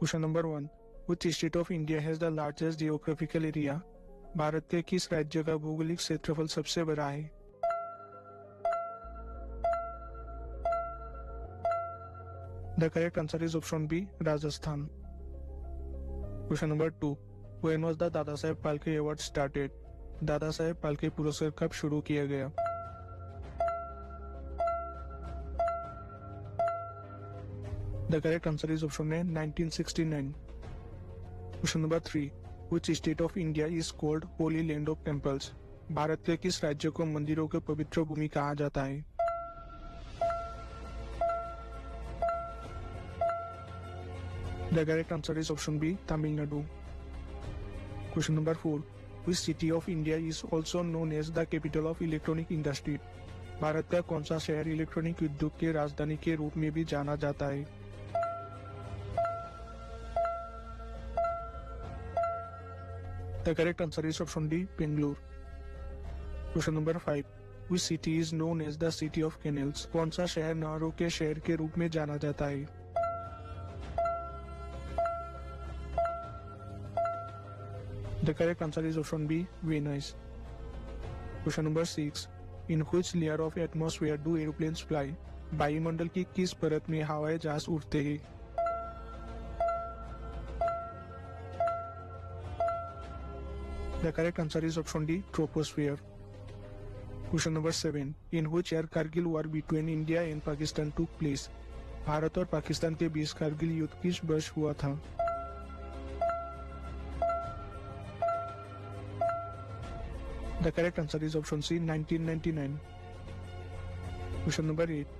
Question number 1, which state of India has the largest geographical area? Bharat के किस राज्य का भौगोलिक क्षेत्रफल सबसे बड़ा है? The correct answer is option B, Rajasthan. Question number 2, when was the Dada Saheb Phalke award started? दादा साहेब फाल्के पुरस्कार कब शुरू किया गया? The correct answer is option A, 1969। Question number 3, which state of India is called Holi land of temples? Bharat के किस राज्य को मंदिरों के पवित्र भूमि कहा जाता है? The correct answer is option B, Tamil Nadu. Question number 4, which city of India is also known as the capital of electronic industry? Bharat का कौन सा शहर इलेक्ट्रॉनिक उद्योग के राजधानी के रूप में भी जाना जाता है? The correct answer is option D, Bangalore. Question number 5, which city is known as the city of canals? कौन सा शहर नहरों के शहर के रूप में जाना जाता है? The correct answer is option B, Venice. Question number 6, in which layer of atmosphere do aeroplanes fly? वायुमंडल की किस परत में हवाई जहाज उड़ते हैं? The correct answer is option D, troposphere. Question number 7, in which year Kargil war between India and Pakistan took place? Bharat और पाकिस्तान के बीच कारगिल युद्ध किस वर्ष हुआ था? The correct answer is option C, 1999. Question number 8,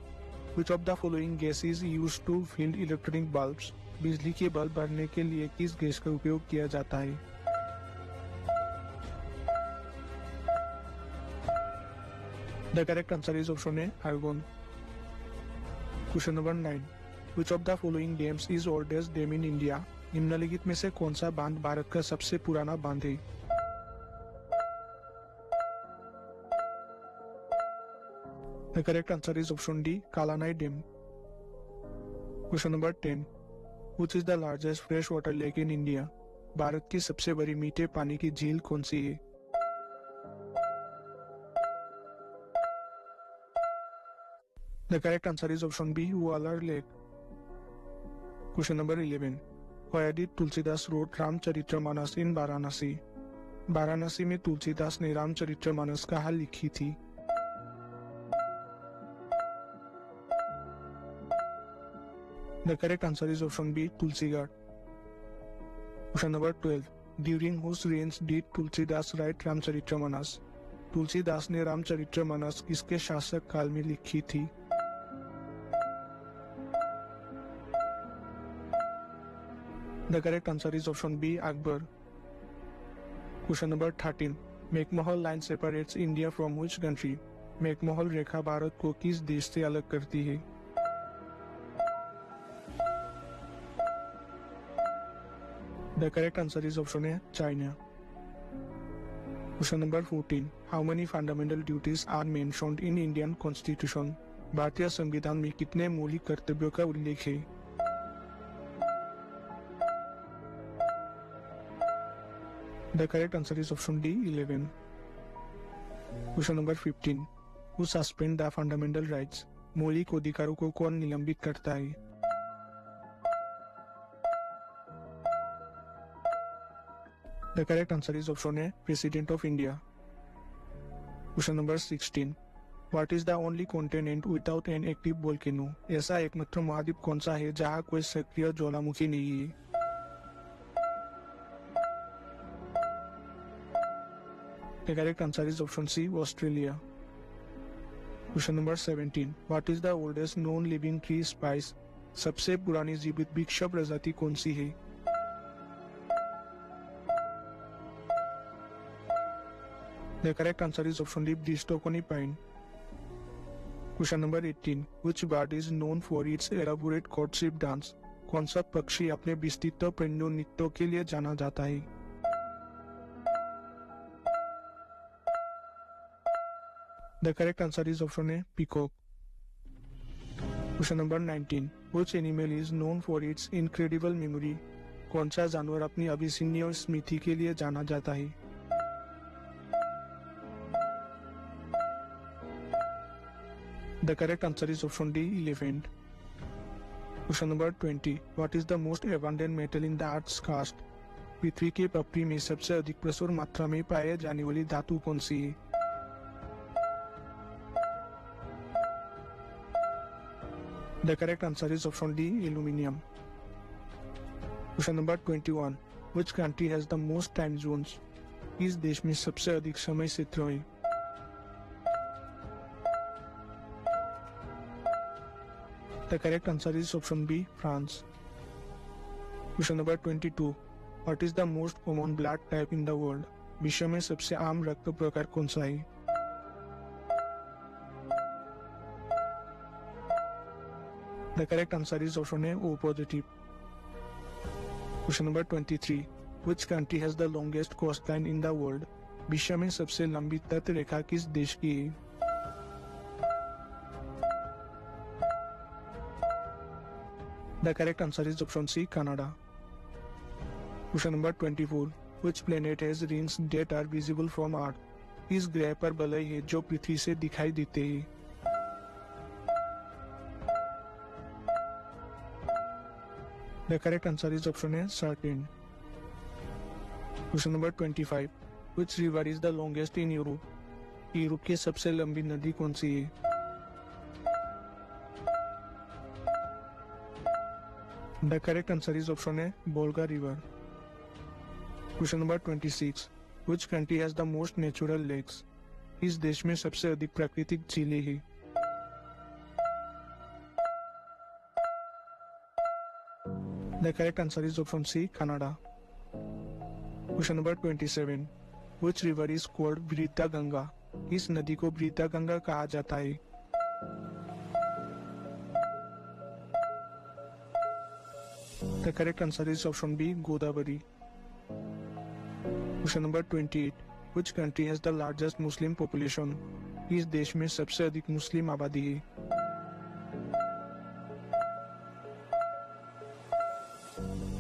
which of the following gas is used to fill electronic bulbs? बिजली के bulb भरने के लिए किस गैस का उपयोग किया जाता है? The correct answer is option A, argon. Question number 9, which of the following dams is oldest dam in India? निम्नलिखित में से कौन सा बांध भारत का सबसे पुराना बांध है? The correct answer is option D, Kalanai Dam. Question number 10, which is the largest freshwater lake in India? Bharat की सबसे बड़ी मीठे पानी की झील कौन सी है? The correct answer is option B, Walar Lake. Question number 11, where did Tulsidas wrote Ramcharitramanas in Varanasi? Varanasi में तुलसीदास ने रामचरितमानस कहाँ लिखी थी? The correct answer is option B, Tulsighat. Question number 12, during whose reign did Tulsidas write Ramcharitramanas? Tulsidas ने रामचरितमानस किसके शासक काल में लिखी थी? The correct answer is option B, Akbar. Question number 13, McMahon line separates India from which country? McMahon रेखा भारत को किस देश से अलग करती है? The correct answer is option A, China. Question number 14, how many fundamental duties are mentioned in Indian Constitution? भारतीय संविधान में कितने मौलिक कर्तव्यों का उल्लेख है? The correct answer is option D, 11. Question number 15, who suspend the fundamental rights? मौलिक अधिकारों को कौन निलंबित करता है? The correct answer is option A, President of India. Question number 16, what is the only continent without an active volcano? ऐसा एकमात्र महाद्वीप कौन सा है जहाँ कोई सक्रिय ज्वालामुखी नहीं है? The correct answer is option C, Australia. Question number 17, what is the oldest known living tree species? सबसे पुरानी जीवित वृक्ष प्रजाति कौन सी है? The correct answer is option D, Bristoconi pine. Question number 18, which bird is known for its elaborate courtship dance? कौन सा पक्षी अपने विस्तृत प्रेम नृत्यों के लिए जाना जाता है? The correct answer is option A, peacock. Question number 19, which animal is known for its incredible memory? कौन सा जानवर अपनी अविश्वसनीय स्मृति के लिए जाना जाता है? The correct answer is option D, elephant. Question number 20. What is the most abundant metal in the Earth's crust? पृथ्वी के पपड़ी में सबसे अधिक प्रचुर मात्रा में पाए जाने वाली धातु कौन सी है? The correct answer is option D, aluminium. Question number 21. Which country has the most time zones? किस देश में सबसे अधिक समय क्षेत्र है? The correct answer is option B, France. Question number 22. What is the most common blood type in the world? विश्व में सबसे आम रक्त प्रकार कौन सा है? The correct answer is option A, O positive. Question number 23. Which country has the longest coastline in the world? विश्व में सबसे लंबी तट रेखा किस देश की है? The correct answer is option C, Canada. Question number 24. Which planet has rings that are visible from Earth? किस ग्रह पर वलय है जो पृथ्वी से दिखाई देते हैं? The correct answer is option A, Saturn. Question number 25. Which river is the longest in Europe? Europe की सबसे लंबी नदी कौन सी है? The correct answer is option A, Volga River. Question number 26. Which country has the most natural lakes? इस देश में सबसे अधिक प्राकृतिक झीलें हैं? The correct answer is option C, Canada. Question number 27. Which river is called Vrita Ganga? इस नदी को वृता गंगा कहा जाता है? The correct answer is option B, Godavari. Question number 28. Which country has the largest Muslim population? इस देश में सबसे अधिक मुस्लिम आबादी है?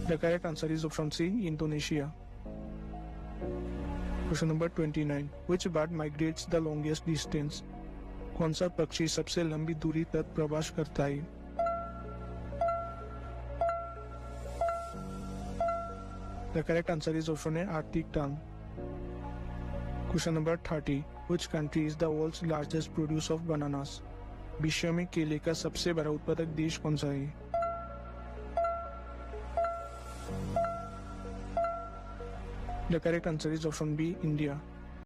The correct answer is option C, Indonesia. Question number 29. Which bird migrates the longest distance? कौन सा पक्षी सबसे लंबी दूरी तक प्रवास करता है? The correct answer is option A, Arctic tern. Question number 30. Which country is the world's largest producer of bananas? विश्व में केले का सबसे बड़ा उत्पादक देश कौन सा है? The correct answer is option B, India.